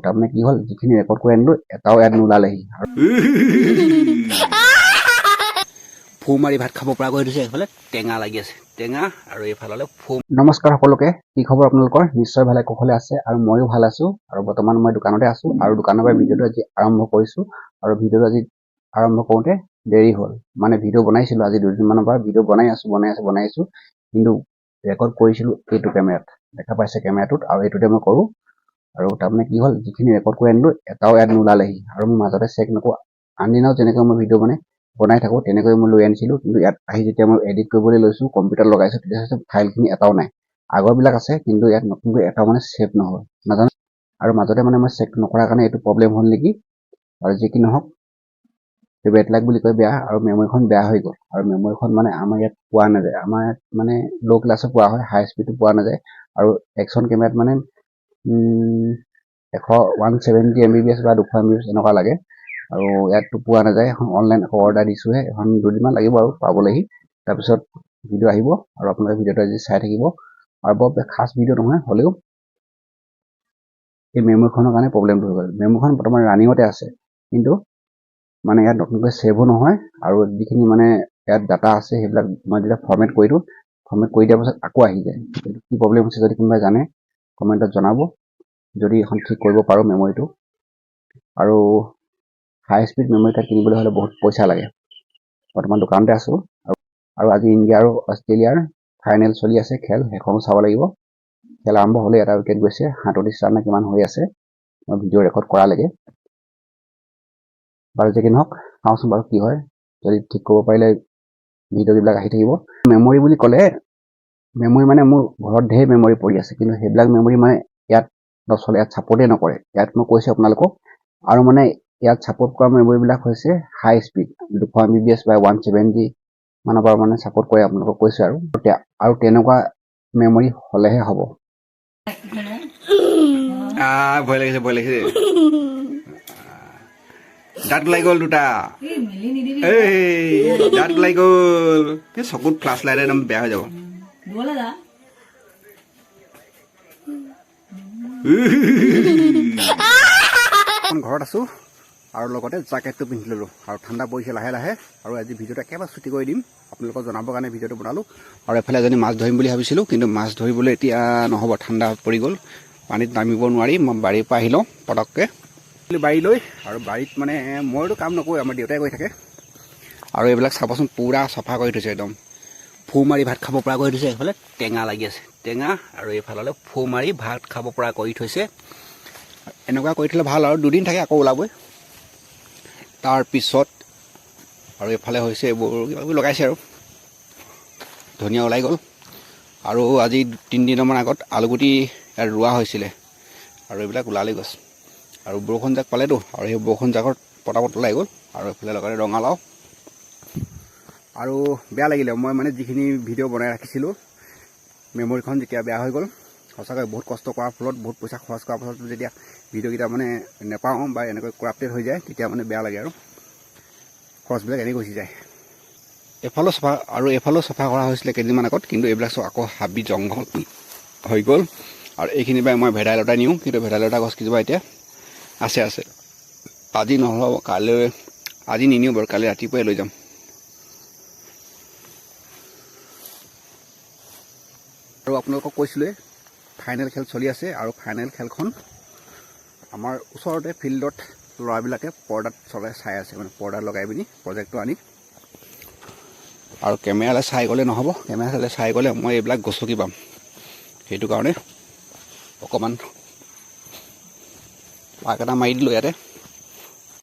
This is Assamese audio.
তাৰমানে কি হ'ল যিখিনি ৰেকৰ্ড কৰি আনিলোঁ এটাও ইয়াত নোলালেহি ফু মাৰি ভাত খাব পৰা কৰি দিছে এইফালে টেঙা লাগি আছে টেঙা আৰু এইফালে ফু নমস্কাৰ সকলোকে কি খবৰ আপোনালোকৰ নিশ্চয় ভালে কুশলে আছে আৰু ময়ো ভাল আছো আৰু বৰ্তমান মই দোকানতে আছো আৰু দোকানৰ পৰা ভিডিঅ'টো আজি আৰম্ভ কৰিছো আৰু ভিডিঅ'টো আজি আৰম্ভ কৰোঁতে দেৰি হ'ল মানে ভিডিঅ' বনাইছিলোঁ আজি দুদিনমানৰ পৰা ভিডিঅ' বনাই আছো কিন্তু ৰেকৰ্ড কৰিছিলোঁ এইটো কেমেৰাত দেখা পাইছে কেমেৰাটোত আৰু এইটোতে মই কৰোঁ আৰু তাৰমানে কি হ'ল যিখিনি ৰেকৰ্ড কৰি আনিলোঁ এটাও ইয়াত নোলালেহি আৰু মই মাজতে চেক নকৰোঁ আনদিনাও যেনেকৈ মই ভিডিঅ' বনাই থাকোঁ তেনেকৈ মই লৈ আনিছিলোঁ কিন্তু ইয়াত আহি যেতিয়া মই এডিট কৰিবলৈ লৈছোঁ কম্পিউটাৰ লগাইছোঁ তেতিয়া ফাইলখিনি এটাও নাই আগৰবিলাক আছে কিন্তু ইয়াত নতুনকৈ এটাও ছেভ নহ'ল নাজানো আৰু মাজতে মই চেক নকৰাৰ কাৰণে এইটো প্ৰব্লেম হ'ল নেকি আৰু যি কি নহওক বেড লাক বুলি কয় বেয়া আৰু মেমৰিখন বেয়া হৈ গ'ল আৰু মেমৰিখন আমাৰ ইয়াত পোৱা নাযায় আমাৰ ইয়াত ল' ক্লাছত পোৱা হয় হাই স্পীডটো পোৱা নাযায় আৰু একশ্যন কেমেৰাত 170 MBPS বা 200 MBPS এনেকুৱা লাগে আৰু ইয়াততো পোৱা নাযায় এখন অনলাইন অৰ্ডাৰ দিছোঁহে এখন দুদিনমান লাগিব আৰু পাবলৈহি তাৰপিছত ভিডিঅ' আহিব আৰু আপোনালোকে ভিডিঅ'টো আজি চাই থাকিব আৰু বৰ খাছ ভিডিঅ' নহয় হ'লেও এই মেমৰিখনৰ কাৰণে প্ৰব্লেমটো হৈ গ'ল মেমৰিখন বৰ্তমান ৰানিঙতে আছে কিন্তু ইয়াত নতুনকৈ ছেভো নহয় আৰু যিখিনি ইয়াত ডাটা আছে সেইবিলাক মই যেতিয়া ফৰ্মেট কৰি দিওঁ ফৰ্মেট কৰি দিয়াৰ পাছত আকৌ আহি যায় এইটো কি প্ৰব্লেম হৈছে যদি কোনোবাই জানে কমেণ্টত জনাব যদি এখন ঠিক কৰিব পাৰোঁ মেমৰিটো আৰু হাই স্পীড মেমৰি কাৰ্ড কিনিবলৈ হ'লে বহুত পইচা লাগে বৰ্তমান দোকানতে আছোঁ আৰু আজি ইণ্ডিয়া আৰু অষ্ট্ৰেলিয়াৰ ফাইনেল চলি আছে খেল সেইখনো চাব লাগিব খেল আৰম্ভ হ'লে এটা উইকেট গৈছে 37 ৰান কিমান হৈ আছে মই ভিডিঅ' ৰেকৰ্ড কৰালৈকে বাৰু যে কি নহওক চাওঁচোন বাৰু কি হয় যদি ঠিক কৰিব পাৰিলে ভিডিঅ' বিলাক আহি থাকিব মেমৰি বুলি ক'লে মেমৰি মোৰ ঘৰত ঢেৰ মেমৰি পৰি আছে কিন্তু সেইবিলাক মেমৰি ইয়াত নচলে ইয়াত ছাপোৰ্টেই নকৰে ইয়াত মই কৈছোঁ আপোনালোকক আৰু ইয়াত ছাপোৰ্ট কৰা মেমৰিবিলাক হৈছে হাই স্পীড 200 MBPS বা 170 মানৰ পৰা ছাপোৰ্ট কৰে আপোনালোকক কৈছোঁ আৰু তেনেকুৱা মেমৰি হ'লেহে হ'ব ভয় লাগিছে দাঁত ওলাই গ'ল দুটা দাঁত ওলাই গ'ল চকুত ফ্লাছ লাইট একদম বেয়া হৈ যাব ঘৰত আছোঁ আৰু লগতে জাকেটটো পিন্ধি ল'লোঁ আৰু ঠাণ্ডা পৰিছে লাহে লাহে আৰু আজি ভিডিঅ'টো একেবাৰে ছুটি কৰি দিম আপোনালোকক জনাবৰ কাৰণে ভিডিঅ'টো বনালোঁ আৰু এফালে এজনী মাছ ধৰিম বুলি ভাবিছিলোঁ কিন্তু মাছ ধৰিবলৈ এতিয়া নহ'ব ঠাণ্ডা পৰি গ'ল পানীত নামিব নোৱাৰি মই বাৰীৰ পৰা আহি লওঁ পটককৈ বাৰী লৈ আৰু বাৰীত মইতো কাম নকৰোঁ আমাৰ দেউতাই কৰি থাকে আৰু এইবিলাক চাবচোন পূৰা চফা কৰি থৈছে একদম ফু মাৰি ভাত খাব পৰা কৰি থৈছে এইফালে টেঙা লাগি আছে টেঙা আৰু এইফালে ফু মাৰি ভাত খাব পৰা কৰি থৈছে এনেকুৱা কৰি থ'লে ভাল আৰু দুদিন থাকে আকৌ ওলাবই তাৰপিছত আৰু এইফালে হৈছে এইবোৰ কিবা লগাইছে আৰু ধনিয়া ওলাই গ'ল আৰু আজি 3 দিনমান আগত আলুগুটি ইয়াত ৰোৱা হৈছিলে আৰু এইবিলাক ওলালে গছ আৰু বৰষুণ জাক পালেতো আৰু সেই বৰষুণ জাকত পটাপট ওলাই গ'ল আৰু এইফালে লগালে ৰঙালাও আৰু বেয়া লাগিলে মই যিখিনি ভিডিঅ' বনাই ৰাখিছিলোঁ মেমৰিখন যেতিয়া বেয়া হৈ গ'ল সঁচাকৈ বহুত কষ্ট কৰাৰ ফলত বহুত পইচা খৰচ কৰাৰ পাছত যেতিয়া ভিডিঅ'কেইটা নেপাওঁ বা এনেকৈ কৰাপ্টেড হৈ যায় তেতিয়া বেয়া লাগে আৰু খৰচবিলাক এনেই গুচি যায় এইফালেও চফা কৰা হৈছিলে কেইদিনমান আগত কিন্তু এইবিলাক চব আকৌ হাবি জংঘল হৈ গ'ল আৰু এইখিনি পৰাই মই ভেদাইলতা নিওঁ কিন্তু ভেদাইলতা গছ কেইজোপা এতিয়া আছে আজি নহ'ব কাইলৈ আজি নিনিওঁ বাৰু কালি ৰাতিপুৱাই লৈ যাম আৰু আপোনালোকক কৈছিলোঁৱে ফাইনেল খেল চলি আছে আৰু ফাইনেল খেলখন আমাৰ ওচৰতে ফিল্ডত ল'ৰাবিলাকে পৰ্দাত চাই আছে পৰ্দা লগাই পিনি প্ৰজেক্টটো আনি আৰু কেমেৰালৈ চাই গ'লে নহ'ব কেমেৰালৈ চাই গ'লে মই এইবিলাক গছকি পাম সেইটো কাৰণে অকণমান পাক এটা মাৰি দিলোঁ ইয়াতে